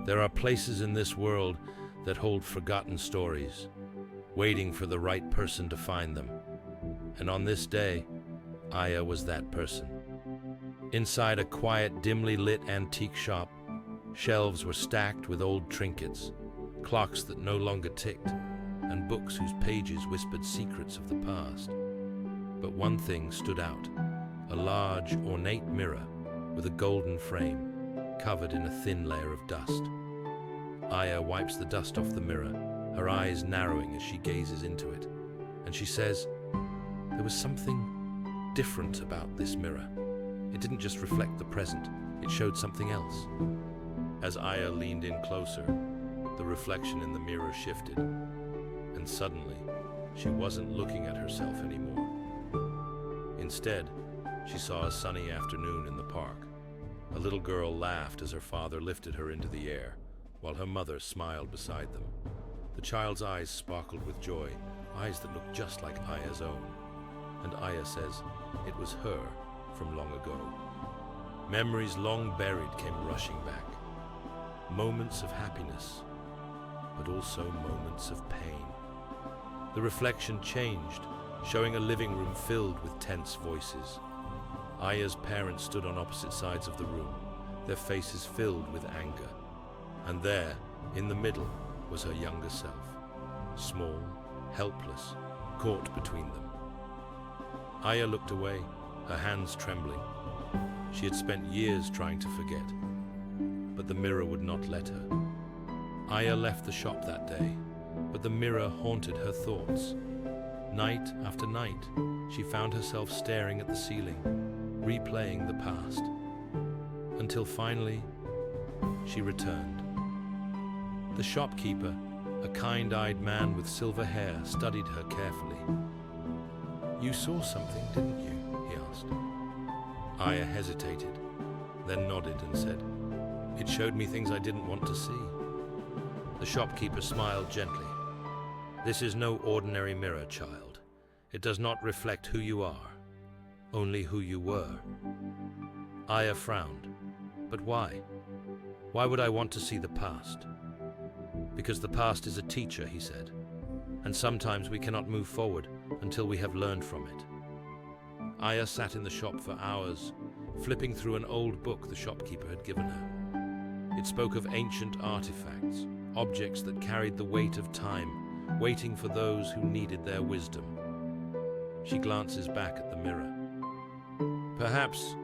There are places in this world that hold forgotten stories, waiting for the right person to find them. And on this day, Aya was that person. Inside a quiet, dimly lit antique shop, shelves were stacked with old trinkets, clocks that no longer ticked, and books whose pages whispered secrets of the past. But one thing stood out, a large, ornate mirror with a golden frame, covered in a thin layer of dust. Aya wipes the dust off the mirror, her eyes narrowing as she gazes into it, and she says, there was something different about this mirror. It didn't just reflect the present, it showed something else. As Aya leaned in closer, the reflection in the mirror shifted, and suddenly, she wasn't looking at herself anymore. Instead, she saw a sunny afternoon in the park. A little girl laughed as her father lifted her into the air, while her mother smiled beside them. The child's eyes sparkled with joy, eyes that looked just like Aya's own. And Aya says it was her from long ago. Memories long buried came rushing back. Moments of happiness, but also moments of pain. The reflection changed, showing a living room filled with tense voices. Aya's parents stood on opposite sides of the room, their faces filled with anger. And there, in the middle, was her younger self, small, helpless, caught between them. Aya looked away, her hands trembling. She had spent years trying to forget, but the mirror would not let her. Aya left the shop that day, but the mirror haunted her thoughts. Night after night, she found herself staring at the ceiling, replaying the past, until finally, she returned. The shopkeeper, a kind-eyed man with silver hair, studied her carefully. "You saw something, didn't you?" he asked. Aya hesitated, then nodded and said, "It showed me things I didn't want to see." The shopkeeper smiled gently. "This is no ordinary mirror, child. It does not reflect who you are, only who you were." Aya frowned. "But why? Why would I want to see the past?" "Because the past is a teacher," he said, "and sometimes we cannot move forward until we have learned from it." Aya sat in the shop for hours, flipping through an old book the shopkeeper had given her. It spoke of ancient artifacts, objects that carried the weight of time, waiting for those who needed their wisdom. She glances back at the mirror. Perhaps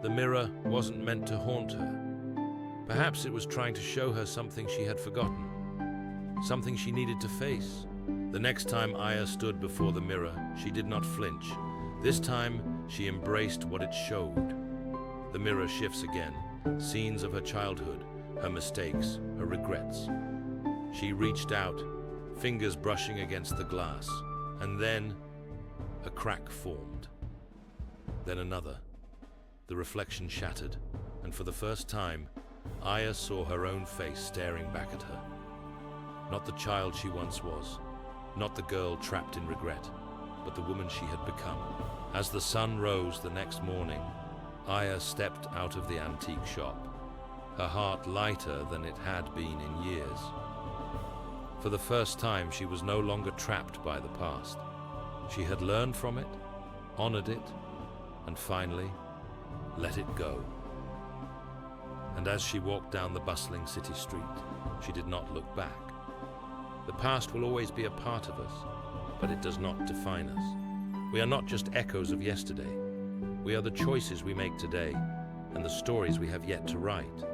the mirror wasn't meant to haunt her. Perhaps it was trying to show her something she had forgotten, something she needed to face. The next time Aya stood before the mirror, she did not flinch. This time, she embraced what it showed. The mirror shifts again, scenes of her childhood, her mistakes, her regrets. She reached out, fingers brushing against the glass, and then a crack formed. Then another. The reflection shattered, and for the first time, Aya saw her own face staring back at her. Not the child she once was, not the girl trapped in regret, but the woman she had become. As the sun rose the next morning, Aya stepped out of the antique shop, her heart lighter than it had been in years. For the first time, she was no longer trapped by the past. She had learned from it, honored it, and finally, let it go. And as she walked down the bustling city street, she did not look back. The past will always be a part of us, but it does not define us. We are not just echoes of yesterday. We are the choices we make today and the stories we have yet to write.